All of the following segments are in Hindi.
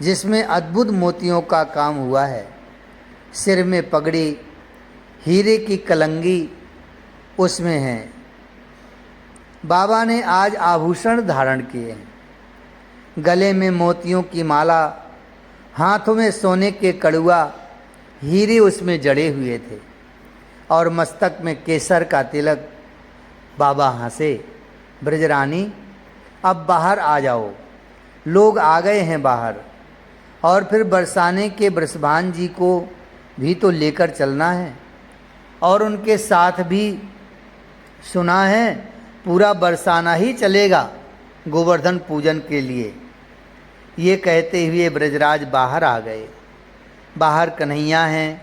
जिसमें अद्भुत मोतियों का काम हुआ है। सिर में पगड़ी, हीरे की कलंगी उसमें है। बाबा ने आज आभूषण धारण किए हैं, गले में मोतियों की माला, हाथों में सोने के कड़ुआ, हीरे उसमें जड़े हुए थे और मस्तक में केसर का तिलक। बाबा हंसे, ब्रजरानी अब बाहर आ जाओ, लोग आ गए हैं बाहर, और फिर बरसाने के बृषभान जी को भी तो लेकर चलना है, और उनके साथ भी सुना है पूरा बरसाना ही चलेगा गोवर्धन पूजन के लिए। ये कहते हुए ब्रजराज बाहर आ गए। बाहर कन्हैया हैं,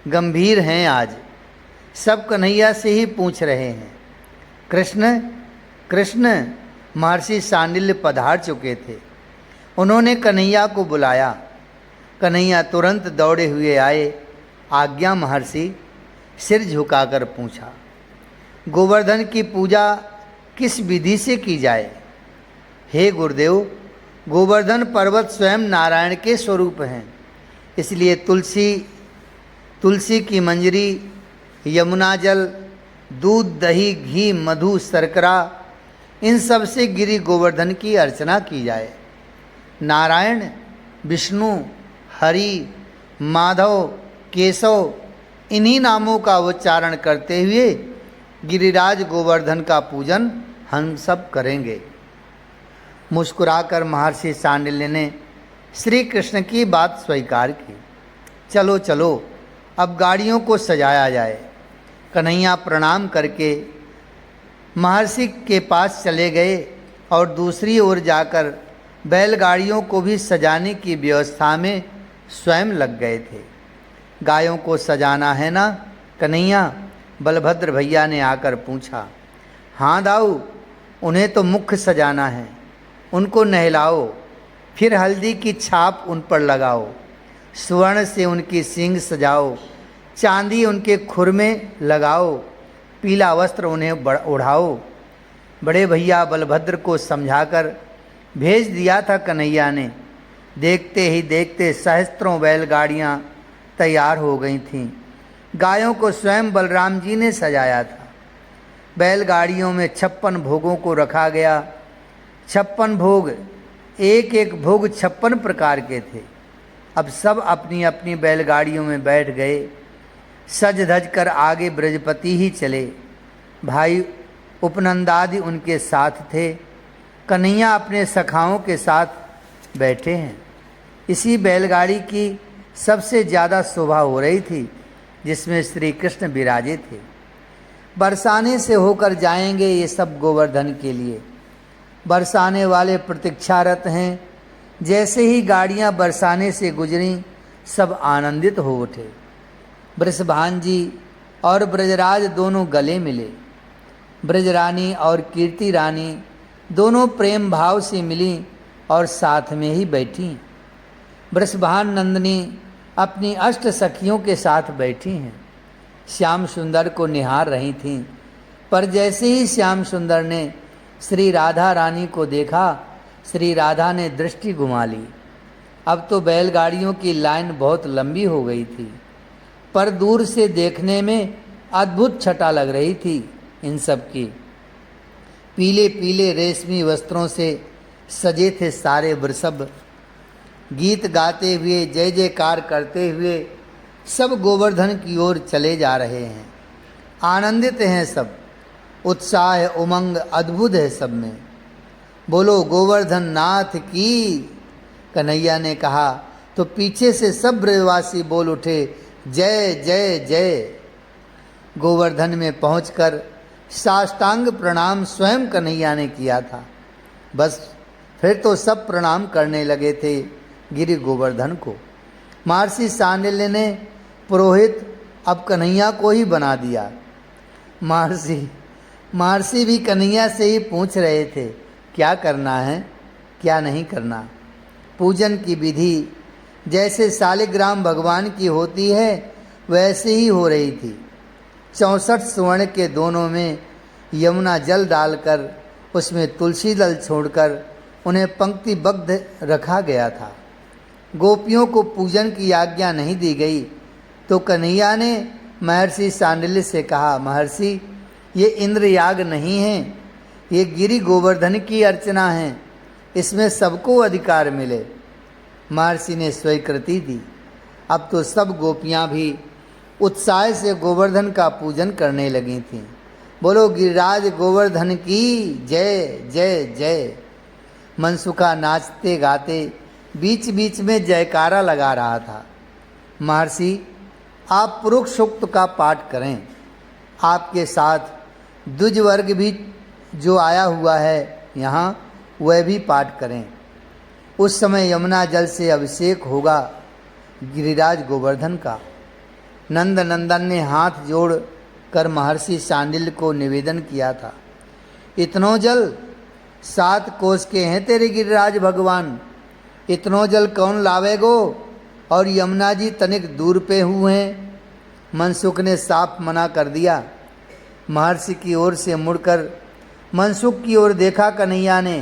गंभीर हैं आज, सब कन्हैया से ही पूछ रहे हैं, कृष्ण कृष्ण। महर्षि सांडिल्य पधार चुके थे। उन्होंने कन्हैया को बुलाया। कन्हैया तुरंत दौड़े हुए आए। आज्ञा महर्षि, सिर झुकाकर पूछा, गोवर्धन की पूजा किस विधि से की जाए? हे गुरुदेव, गोवर्धन पर्वत स्वयं नारायण के स्वरूप हैं, इसलिए तुलसी की मंजरी, यमुना जल, दूध, दही, घी, मधु, शर्करा, इन सब से गिरी गोवर्धन की अर्चना की जाए। नारायण, विष्णु, हरि, माधव, केशव, इन्हीं नामों का उच्चारण करते हुए गिरिराज गोवर्धन का पूजन हम सब करेंगे। मुस्कुराकर महर्षि सांडिल्य ने श्री कृष्ण की बात स्वीकार की। चलो चलो, अब गाड़ियों को सजाया जाए। कन्हैया प्रणाम करके महर्षि के पास चले गए और दूसरी ओर जाकर बैलगाड़ियों को भी सजाने की व्यवस्था में स्वयं लग गए थे। गायों को सजाना है ना कन्हैया? बलभद्र भैया ने आकर पूछा। हाँ दाऊ, उन्हें तो मुख्य सजाना है, उनको नहलाओ, फिर हल्दी की छाप उन पर लगाओ, स्वर्ण से उनकी सींग सजाओ, चांदी उनके खुर में लगाओ, पीला वस्त्र उन्हें ओढ़ाओ। बड़े भैया बलभद्र को समझाकर भेज दिया था कन्हैया ने। देखते ही देखते सहस्त्रों बैलगाड़ियाँ तैयार हो गई थीं। गायों को स्वयं बलराम जी ने सजाया था। बैलगाड़ियों में 56 भोगों को रखा गया। 56 भोग, एक एक भोग 56 प्रकार के थे। अब सब अपनी अपनी बैलगाड़ियों में बैठ गए। सज धज कर आगे ब्रजपति ही चले। भाई उपनंदादि उनके साथ थे। कन्हैया अपने सखाओं के साथ बैठे हैं। इसी बैलगाड़ी की सबसे ज़्यादा शोभा हो रही थी, जिसमें श्री कृष्ण विराजे थे। बरसाने से होकर जाएंगे ये सब गोवर्धन के लिए। बरसाने वाले प्रतीक्षारत हैं। जैसे ही गाड़ियां बरसाने से गुजरीं, सब आनंदित हो उठे। वृषभान जी और ब्रजराज दोनों गले मिले। ब्रजरानी और कीर्ति रानी दोनों प्रेम भाव से मिली और साथ में ही बैठी। वृषभान नंदिनी अपनी अष्ट सखियों के साथ बैठी हैं। श्याम सुंदर को निहार रही थीं, पर जैसे ही श्याम सुंदर ने श्री राधा रानी को देखा, श्री राधा ने दृष्टि घुमा ली। अब तो बैलगाड़ियों की लाइन बहुत लंबी हो गई थी, पर दूर से देखने में अद्भुत छटा लग रही थी इन सब की। पीले पीले रेशमी वस्त्रों से सजे थे सारे वृषभ। गीत गाते हुए, जय जयकार करते हुए सब गोवर्धन की ओर चले जा रहे हैं। आनंदित हैं सब, उत्साह उमंग अद्भुत है सब में। बोलो गोवर्धन नाथ की, कन्हैया ने कहा तो पीछे से सब ब्रजवासी बोल उठे, जय जय जय। गोवर्धन में पहुंचकर साष्टांग प्रणाम स्वयं कन्हैया ने किया था। बस फिर तो सब प्रणाम करने लगे थे गिरि गोवर्धन को। महर्षि सांडिल्य ने पुरोहित अब कन्हैया को ही बना दिया। महर्षि भी कन्हैया से ही पूछ रहे थे, क्या करना है क्या नहीं करना। पूजन की विधि जैसे शालिग्राम भगवान की होती है वैसे ही हो रही थी। 64 स्वर्ण के दोनों में यमुना जल डालकर उसमें तुलसी दल छोड़कर उन्हें पंक्तिबद्ध रखा गया था। गोपियों को पूजन की आज्ञा नहीं दी गई तो कन्हैया ने महर्षि सांडिल्य से कहा, महर्षि ये इंद्र याग नहीं है, ये गिरि गोवर्धन की अर्चना है, इसमें सबको अधिकार मिले। महर्षि ने स्वीकृति दी। अब तो सब गोपियां भी उत्साह से गोवर्धन का पूजन करने लगी थीं। बोलो गिरिराज गोवर्धन की जय जय जय। मनसुखा नाचते गाते बीच बीच में जयकारा लगा रहा था। महर्षि आप पुरुष सूक्त का पाठ करें, आपके साथ द्विज वर्ग भी जो आया हुआ है यहाँ वह भी पाठ करें। उस समय यमुना जल से अभिषेक होगा गिरिराज गोवर्धन का। नंद नंदन ने हाथ जोड़ कर महर्षि सांडिल्य को निवेदन किया था, इतनो जल 7 कोस के हैं तेरे गिरिराज भगवान, इतनो जल कौन लावेगो, और यमुना जी तनिक दूर पे हुए हैं। मनसुख ने साफ मना कर दिया। महर्षि की ओर से मुड़कर मनसुख की ओर देखा कन्हैया ने,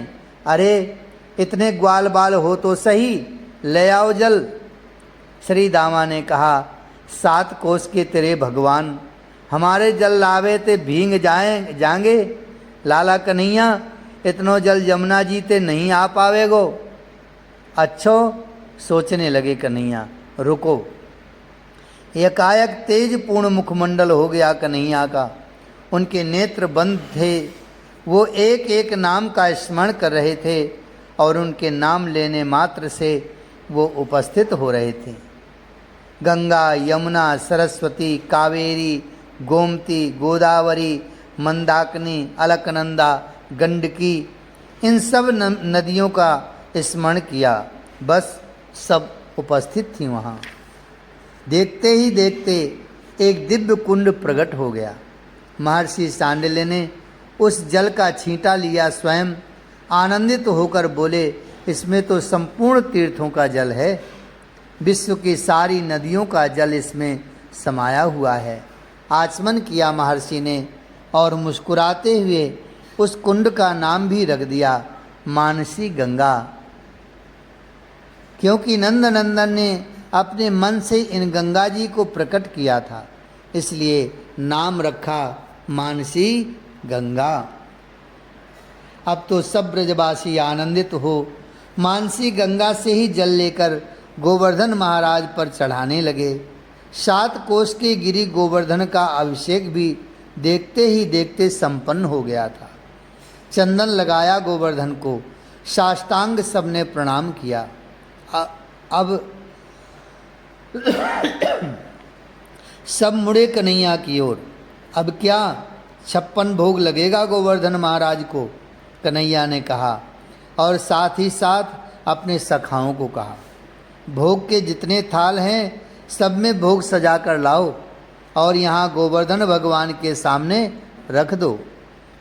अरे इतने ग्वाल बाल हो तो सही, ले आओ जल। श्री दामा ने कहा, 7 कोस के तेरे भगवान, हमारे जल लावे ते भींग जाएंगे। लाला कन्हैया इतनो जल यमुना जी ते नहीं आ पावेगो। अच्छो, सोचने लगे कन्हैया, रुको। एकाएक तेज पूर्ण मुखमंडल हो गया कन्हैया का। उनके नेत्र बंद थे, वो एक एक नाम का स्मरण कर रहे थे और उनके नाम लेने मात्र से वो उपस्थित हो रहे थे। गंगा, यमुना, सरस्वती, कावेरी, गोमती, गोदावरी, मंदाकिनी, अलकनंदा, गंडकी, इन सब नदियों का स्मरण किया। बस सब उपस्थित थी वहाँ। देखते ही देखते एक दिव्य कुंड प्रकट हो गया। महर्षि सांडिल्य ने उस जल का छींटा लिया, स्वयं आनंदित होकर बोले, इसमें तो संपूर्ण तीर्थों का जल है, विश्व की सारी नदियों का जल इसमें समाया हुआ है। आचमन किया महर्षि ने और मुस्कुराते हुए उस कुंड का नाम भी रख दिया मानसी गंगा, क्योंकि नंद नंदन ने अपने मन से इन गंगा जी को प्रकट किया था, इसलिए नाम रखा मानसी गंगा। अब तो सब ब्रजवासी आनंदित हो मानसी गंगा से ही जल लेकर गोवर्धन महाराज पर चढ़ाने लगे। 7 कोस के गिरि गोवर्धन का अभिषेक भी देखते ही देखते संपन्न हो गया था। चंदन लगाया गोवर्धन को, साष्टांग सबने प्रणाम किया। अब सब मुड़े कन्हैया की ओर। अब क्या 56 भोग लगेगा गोवर्धन महाराज को, कन्हैया ने कहा, और साथ ही साथ अपने सखाओं को कहा, भोग के जितने थाल हैं सब में भोग सजा कर लाओ और यहाँ गोवर्धन भगवान के सामने रख दो।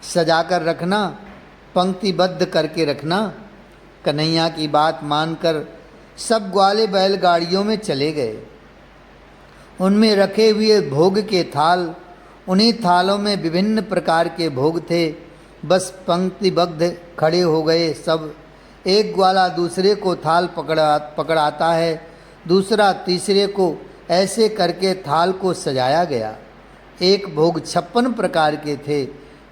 सजा कर रखना, पंक्तिबद्ध करके रखना। कन्हैया की बात मानकर सब ग्वाले बैलगाड़ियों में चले गए। उनमें रखे हुए भोग के थाल, उन्हीं थालों में विभिन्न प्रकार के भोग थे। बस पंक्तिबद्ध खड़े हो गए सब। एक ग्वाला दूसरे को थाल पकड़ाता है, दूसरा तीसरे को, ऐसे करके थाल को सजाया गया। एक भोग 56 प्रकार के थे।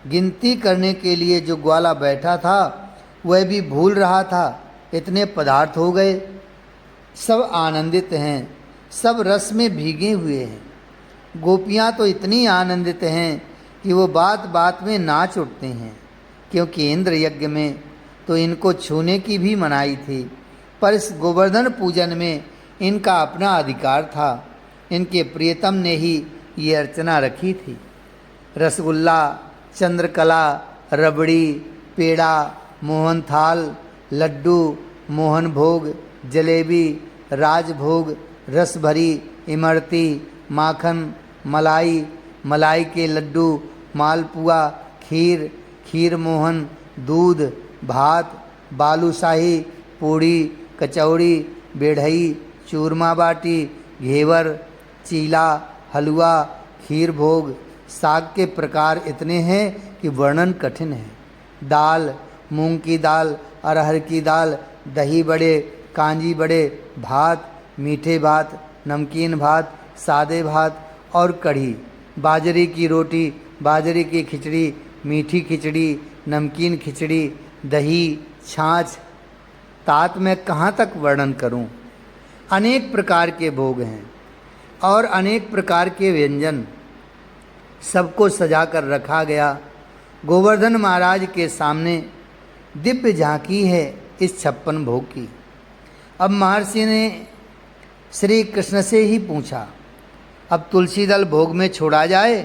गिनती करने के लिए जो ग्वाला बैठा था वह भी भूल रहा था, इतने पदार्थ हो गए। सब आनंदित हैं, सब रस में भीगे हुए हैं। गोपियाँ तो इतनी आनंदित हैं कि वो बात बात में नाच उठते हैं, क्योंकि इंद्र यज्ञ में तो इनको छूने की भी मनाही थी, पर इस गोवर्धन पूजन में इनका अपना अधिकार था। इनके प्रियतम ने ही ये अर्चना रखी थी। रसगुल्ला, चंद्रकला, रबड़ी, पेड़ा, मोहन थाल, लड्डू, मोहन भोग, जलेबी, राजभोग, रस भरी इमरती, माखन, मलाई, मलाई के लड्डू, मालपुआ, खीर, खीर मोहन, दूध, भात, बालूशाही, पूड़ी, कचौड़ी, बेढ़ई, चूरमा बाटी, घेवर, चीला, हलवा, खीर भोग। साग के प्रकार इतने हैं कि वर्णन कठिन है। दाल, मूंग की दाल, अरहर की दाल, दही बड़े, कांजी बड़े भात, मीठे भात, नमकीन भात, सादे भात और कढ़ी, बाजरे की रोटी, बाजरे की खिचड़ी, मीठी खिचड़ी, नमकीन खिचड़ी, दही, छाछ, तात मैं कहाँ तक वर्णन करूं। अनेक प्रकार के भोग हैं और अनेक प्रकार के व्यंजन, सबको सजा कर रखा गया। गोवर्धन महाराज के सामने दिव्य झांकी है इस 56 भोग की। अब महर्षि ने श्री कृष्ण से ही पूछा, अब तुलसी दल भोग में छोड़ा जाए?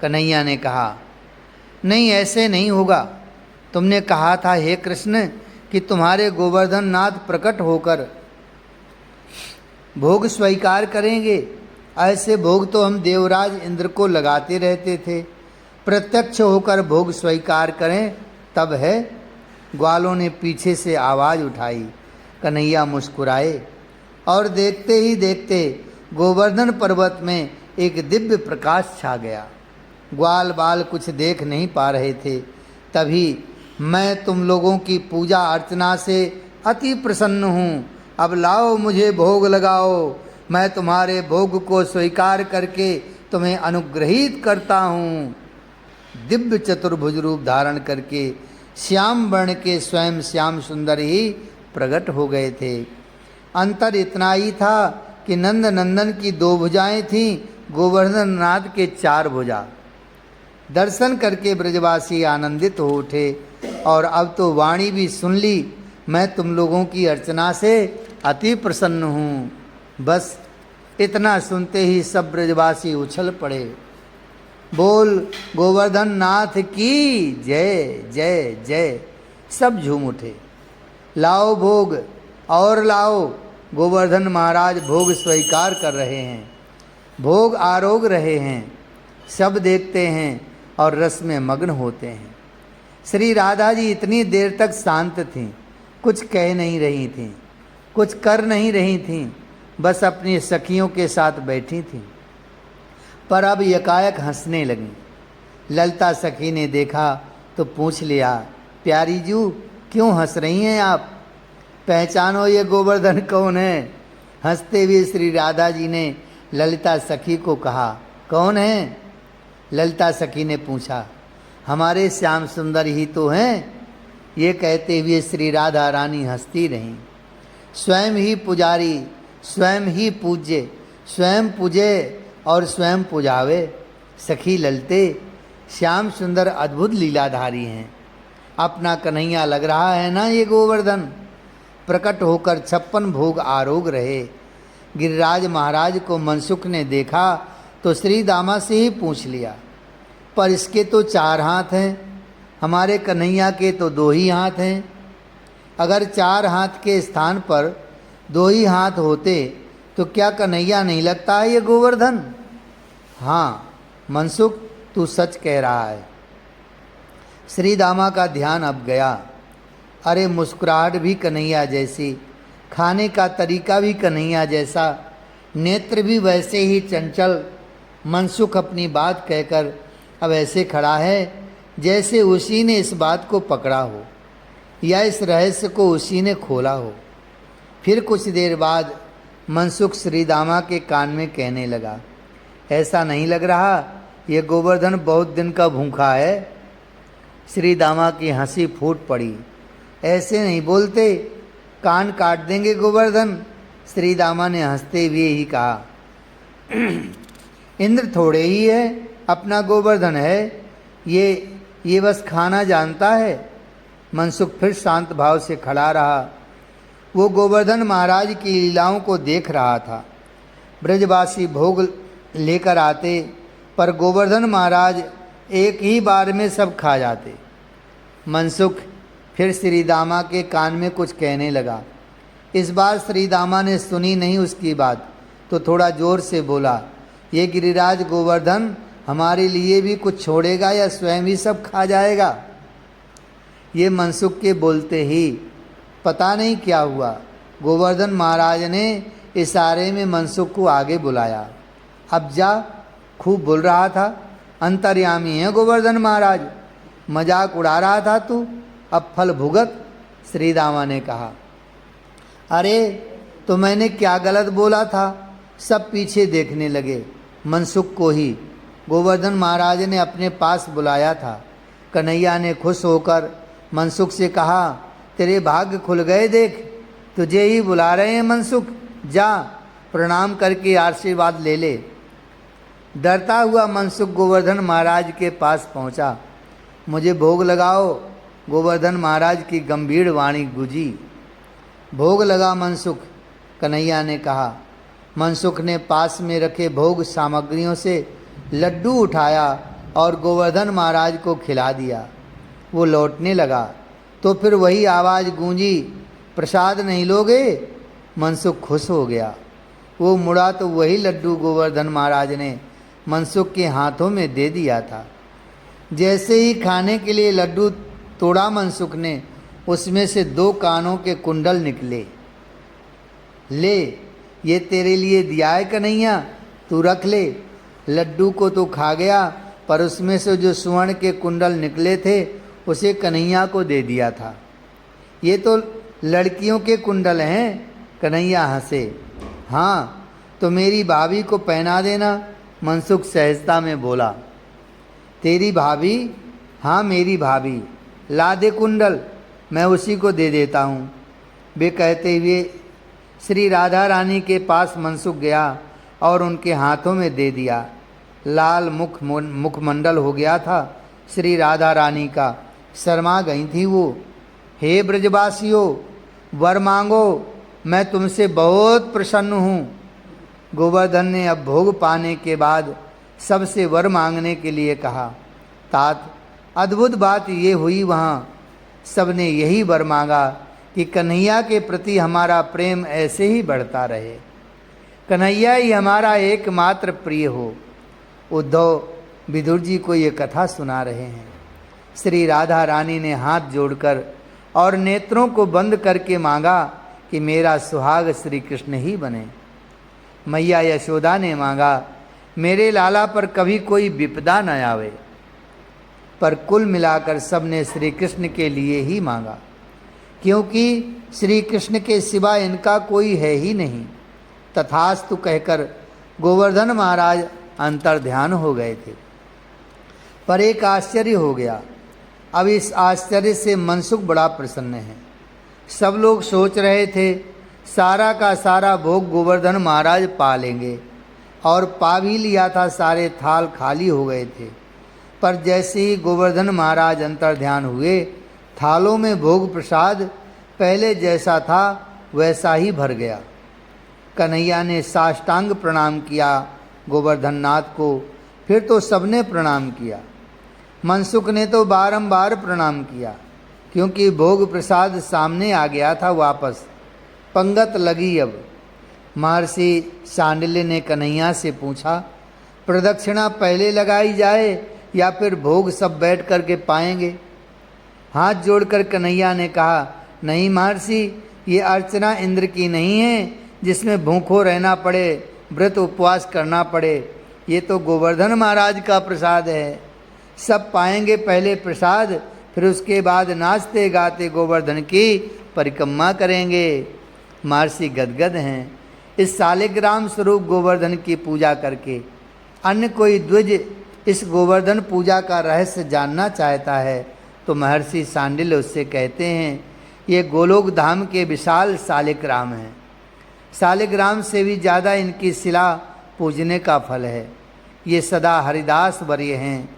कन्हैया ने कहा, नहीं, ऐसे नहीं होगा। तुमने कहा था हे कृष्ण कि तुम्हारे गोवर्धन नाथ प्रकट होकर भोग स्वीकार करेंगे। ऐसे भोग तो हम देवराज इंद्र को लगाते रहते थे, प्रत्यक्ष होकर भोग स्वीकार करें तब है। ग्वालों ने पीछे से आवाज़ उठाई। कन्हैया मुस्कुराए और देखते ही देखते गोवर्धन पर्वत में एक दिव्य प्रकाश छा गया। ग्वाल बाल कुछ देख नहीं पा रहे थे। तभी मैं तुम लोगों की पूजा अर्चना से अति प्रसन्न हूँ, अब लाओ मुझे भोग लगाओ। मैं तुम्हारे भोग को स्वीकार करके तुम्हें अनुग्रहित करता हूँ। दिव्य चतुर्भुज रूप धारण करके श्याम वर्ण के स्वयं श्याम सुंदर ही प्रकट हो गए थे। अंतर इतना ही था कि नंद नंदन की 2 भुजाएं थीं, गोवर्धन नाथ के 4 भुजा। दर्शन करके ब्रजवासी आनंदित हो उठे और अब तो वाणी भी सुन ली, मैं तुम लोगों की अर्चना से अति प्रसन्न हूँ। बस इतना सुनते ही सब ब्रजवासी उछल पड़े। बोल गोवर्धन नाथ की जय जय जय। सब झूम उठे। लाओ भोग और लाओ। गोवर्धन महाराज भोग स्वीकार कर रहे हैं, भोग आरोग रहे हैं। सब देखते हैं और रस में मग्न होते हैं। श्री राधा जी इतनी देर तक शांत थीं, कुछ कह नहीं रही थीं, कुछ कर नहीं रही थीं, बस अपनी सखियों के साथ बैठी थीं। पर अब एकाएक हंसने लगीं। ललिता सखी ने देखा तो पूछ लिया, प्यारी जू क्यों हंस रही हैं आप? पहचानो ये गोवर्धन कौन है? हंसते हुए श्री राधा जी ने ललिता सखी को कहा, कौन है? ललिता सखी ने पूछा, हमारे श्याम सुंदर ही तो हैं। ये कहते हुए श्री राधा रानी हंसती रहीं। स्वयं ही पुजारी, स्वयं ही पूज्य, स्वयं पूजे और स्वयं पुजावे। सखी ललते, श्याम सुंदर अद्भुत लीलाधारी हैं। अपना कन्हैया लग रहा है ना ये गोवर्धन। प्रकट होकर 56 भोग आरोग रहे। गिरिराज महाराज को मनसुख ने देखा तो श्री दामा से ही पूछ लिया, पर इसके तो 4 हाथ हैं, हमारे कन्हैया के तो 2 ही हाथ हैं। अगर 4 हाथ के स्थान पर 2 ही हाथ होते तो क्या कन्हैया नहीं लगता है ये गोवर्धन? हाँ मनसुख, तू सच कह रहा है। श्री दामा का ध्यान अब गया। अरे मुस्कुराहट भी कन्हैया जैसी, खाने का तरीका भी कन्हैया जैसा, नेत्र भी वैसे ही चंचल। मनसुख अपनी बात कहकर अब ऐसे खड़ा है जैसे उसी ने इस बात को पकड़ा हो या इस रहस्य को उसी ने खोला हो। फिर कुछ देर बाद मनसुख श्री दामा के कान में कहने लगा, ऐसा नहीं लग रहा ये गोवर्धन बहुत दिन का भूखा है? श्री दामा की हंसी फूट पड़ी। ऐसे नहीं बोलते, कान काट देंगे गोवर्धन। श्री दामा ने हंसते हुए ही कहा, इंद्र थोड़े ही है, अपना गोवर्धन है, ये बस खाना जानता है। मनसुख फिर शांत भाव से खड़ा रहा। वो गोवर्धन महाराज की लीलाओं को देख रहा था। ब्रजवासी भोग लेकर आते पर गोवर्धन महाराज एक ही बार में सब खा जाते। मनसुख फिर श्री दामा के कान में कुछ कहने लगा। इस बार श्री दामा ने सुनी नहीं उसकी बात, तो थोड़ा जोर से बोला, ये गिरिराज गोवर्धन हमारे लिए भी कुछ छोड़ेगा या स्वयं ही सब खा जाएगा? ये मनसुख के बोलते ही पता नहीं क्या हुआ, गोवर्धन महाराज ने इशारे में मनसुख को आगे बुलाया। अब जा, खूब बोल रहा था, अंतर्यामी है गोवर्धन महाराज, मजाक उड़ा रहा था तू, अब फल भुगत। श्री दामा ने कहा, अरे तो मैंने क्या गलत बोला था? सब पीछे देखने लगे। मनसुख को ही गोवर्धन महाराज ने अपने पास बुलाया था। कन्हैया ने खुश होकर मनसुख से कहा, तेरे भाग्य खुल गए, देख तुझे ही बुला रहे हैं मनसुख, जा प्रणाम करके आशीर्वाद ले ले। डरता हुआ मनसुख गोवर्धन महाराज के पास पहुंचा। मुझे भोग लगाओ, गोवर्धन महाराज की गंभीर वाणी गूंजी। भोग लगा मनसुख, कन्हैया ने कहा। मनसुख ने पास में रखे भोग सामग्रियों से लड्डू उठाया और गोवर्धन महाराज को खिला दिया। वो लौटने लगा तो फिर वही आवाज़ गूंजी, प्रसाद नहीं लोगे? मनसुख खुश हो गया। वो मुड़ा तो वही लड्डू गोवर्धन महाराज ने मनसुख के हाथों में दे दिया था। जैसे ही खाने के लिए लड्डू तोड़ा मनसुख ने, उसमें से 2 कानों के कुंडल निकले। ले, ये तेरे लिए दिया है कन्हैया, तू रख ले। लड्डू को तो खा गया, पर उसमें से जो स्वर्ण के कुंडल निकले थे उसे कन्हैया को दे दिया था। ये तो लड़कियों के कुंडल हैं। कन्हैया हंसे। हाँ तो मेरी भाभी को पहना देना, मनसुख सहजता में बोला। तेरी भाभी? हाँ मेरी भाभी, ला दे कुंडल, मैं उसी को दे देता हूँ। वे कहते हुए श्री राधा रानी के पास मनसुख गया और उनके हाथों में दे दिया। लाल मुखमंडल हो गया था श्री राधा रानी का। शर्मा गई थी वो। हे ब्रजवासियों, वर मांगो, मैं तुमसे बहुत प्रसन्न हूँ। गोवर्धन ने अब भोग पाने के बाद सबसे वर मांगने के लिए कहा। तात अद्भुत बात ये हुई, वहाँ सबने यही वर मांगा कि कन्हैया के प्रति हमारा प्रेम ऐसे ही बढ़ता रहे, कन्हैया ही हमारा एकमात्र प्रिय हो। उद्धव विदुर जी को ये कथा सुना रहे हैं। श्री राधा रानी ने हाथ जोड़कर और नेत्रों को बंद करके मांगा कि मेरा सुहाग श्री कृष्ण ही बने। मैया यशोदा ने मांगा, मेरे लाला पर कभी कोई विपदा न आवे। पर कुल मिलाकर सबने श्री कृष्ण के लिए ही मांगा, क्योंकि श्री कृष्ण के सिवा इनका कोई है ही नहीं। तथास्तु कहकर गोवर्धन महाराज अंतर्ध्यान हो गए थे। पर एक आश्चर्य हो गया। अब इस आश्चर्य से मनसुख बड़ा प्रसन्न है। सब लोग सोच रहे थे सारा का सारा भोग गोवर्धन महाराज पा लेंगे, और पा भी लिया था, सारे थाल खाली हो गए थे। पर जैसे ही गोवर्धन महाराज अंतर्ध्यान हुए, थालों में भोग प्रसाद पहले जैसा था वैसा ही भर गया। कन्हैया ने साष्टांग प्रणाम किया गोवर्धन नाथ को, फिर तो सबने प्रणाम किया। मनसुख ने तो बारंबार प्रणाम किया, क्योंकि भोग प्रसाद सामने आ गया था वापस। पंगत लगी। अब महर्षि सांडिल्य ने कन्हैया से पूछा, प्रदक्षिणा पहले लगाई जाए या फिर भोग सब बैठ करके पाएंगे? हाथ जोड़कर कन्हैया ने कहा, नहीं महर्षि, ये अर्चना इंद्र की नहीं है जिसमें भूखों रहना पड़े, व्रत उपवास करना पड़े। ये तो गोवर्धन महाराज का प्रसाद है। सब पाएंगे पहले प्रसाद, फिर उसके बाद नाचते गाते गोवर्धन की परिक्रमा करेंगे। महर्षि गदगद हैं इस शालिग्राम स्वरूप गोवर्धन की पूजा करके। अन्य कोई द्विज इस गोवर्धन पूजा का रहस्य जानना चाहता है तो महर्षि सांडिल्य उससे कहते हैं, ये गोलोक धाम के विशाल शालिग्राम हैं। शालिग्राम से भी ज़्यादा इनकी शिला पूजने का फल है। ये सदा हरिदास वर्य हैं,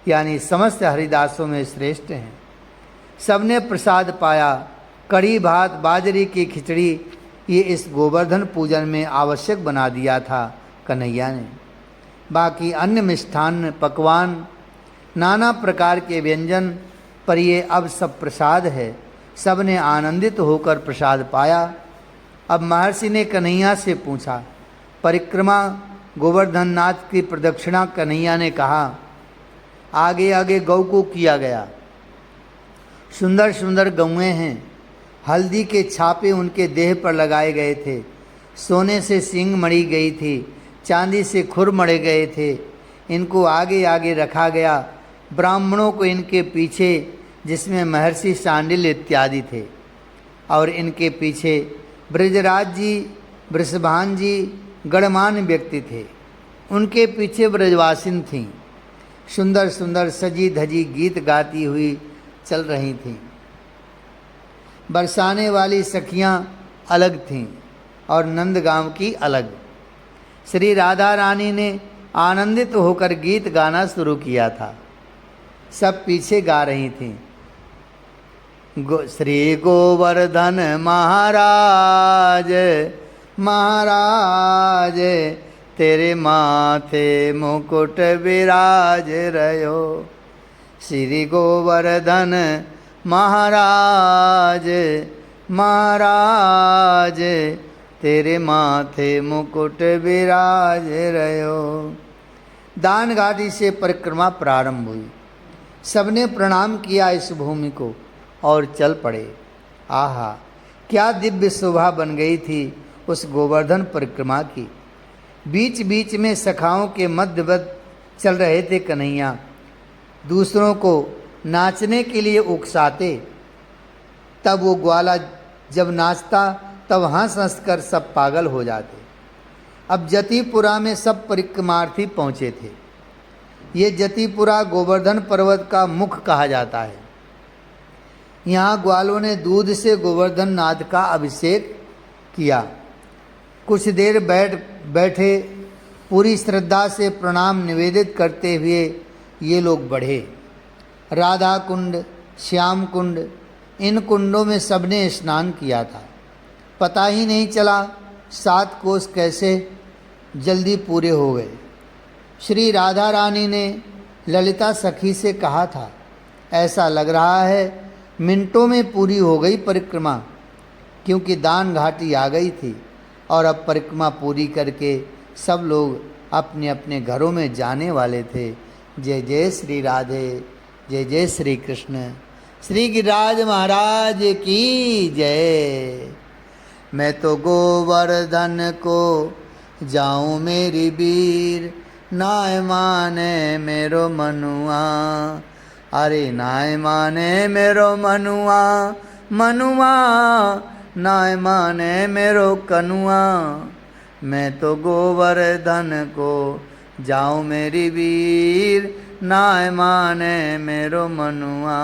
यानी समस्त हरिदासों में श्रेष्ठ हैं। सबने प्रसाद पाया। कढ़ी भात, बाजरे की खिचड़ी, ये इस गोवर्धन पूजन में आवश्यक बना दिया था कन्हैया ने। बाकी अन्य मिष्ठान्न, पकवान, नाना प्रकार के व्यंजन, पर ये अब सब प्रसाद है। सबने आनंदित होकर प्रसाद पाया। अब महर्षि ने कन्हैया से पूछा, परिक्रमा गोवर्धन नाथ की प्रदक्षिणा? कन्हैया ने कहा, आगे आगे गौ को किया गया। सुंदर सुंदर गौएं हैं। हल्दी के छापे उनके देह पर लगाए गए थे। सोने से सींग मढ़ी गई थी, चांदी से खुर मढ़े गए थे। इनको आगे आगे रखा गया। ब्राह्मणों को इनके पीछे, जिसमें महर्षि सांडिल्य इत्यादि थे, और इनके पीछे ब्रजराज जी, वृषभान जी गणमान्य व्यक्ति थे। उनके पीछे ब्रजवासिन थीं, सुंदर सुंदर सजी धजी गीत गाती हुई चल रही थीं। बरसाने वाली सखियां अलग थीं और नंदगांव की अलग। श्री राधा रानी ने आनंदित होकर गीत गाना शुरू किया था। सब पीछे गा रही थीं। श्री गोवर्धन महाराज महाराज तेरे माथे मुकुट विराज रहो। श्री गोवर्धन महाराज महाराज तेरे माथे मुकुट विराज रहो। दान घाटी से परिक्रमा प्रारंभ हुई। सबने प्रणाम किया इस भूमि को और चल पड़े। आहा, क्या दिव्य शोभा बन गई थी उस गोवर्धन परिक्रमा की। बीच बीच में सखाओं के मध्यवत चल रहे थे कन्हैया। दूसरों को नाचने के लिए उकसाते। तब वो ग्वाला जब नाचता तब हंस हंस कर सब पागल हो जाते। अब जतिपुरा में सब परिक्रमार्थी पहुँचे थे। ये जतिपुरा गोवर्धन पर्वत का मुख कहा जाता है। यहाँ ग्वालों ने दूध से गोवर्धन नाथ का अभिषेक किया। कुछ देर बैठे पूरी श्रद्धा से प्रणाम निवेदित करते हुए ये लोग बढ़े। राधा कुंड, श्याम कुंड, इन कुंडों में सबने स्नान किया था। पता ही नहीं चला 7 कोस कैसे जल्दी पूरे हो गए। श्री राधा रानी ने ललिता सखी से कहा था, ऐसा लग रहा है मिनटों में पूरी हो गई परिक्रमा, क्योंकि दान घाटी आ गई थी और अब परिक्रमा पूरी करके सब लोग अपने अपने घरों में जाने वाले थे। जय जय श्री राधे, जय जय श्री कृष्ण। श्री गिरिराज महाराज की जय। मैं तो गोवर्धन को जाऊं मेरी वीर, नाय माने मेरो मनुआ। अरे नाय माने मेरो मनुआ, मनुआ नाय माने मेरो कनुआ। मैं तो गोवर्धन को जाऊं मेरी वीर, नाय माने मेरो मनुआ।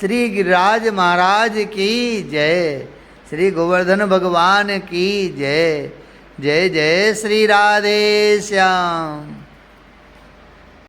श्री गिरिराज महाराज की जय। श्री गोवर्धन भगवान की जय। जय जय श्री राधे श्याम।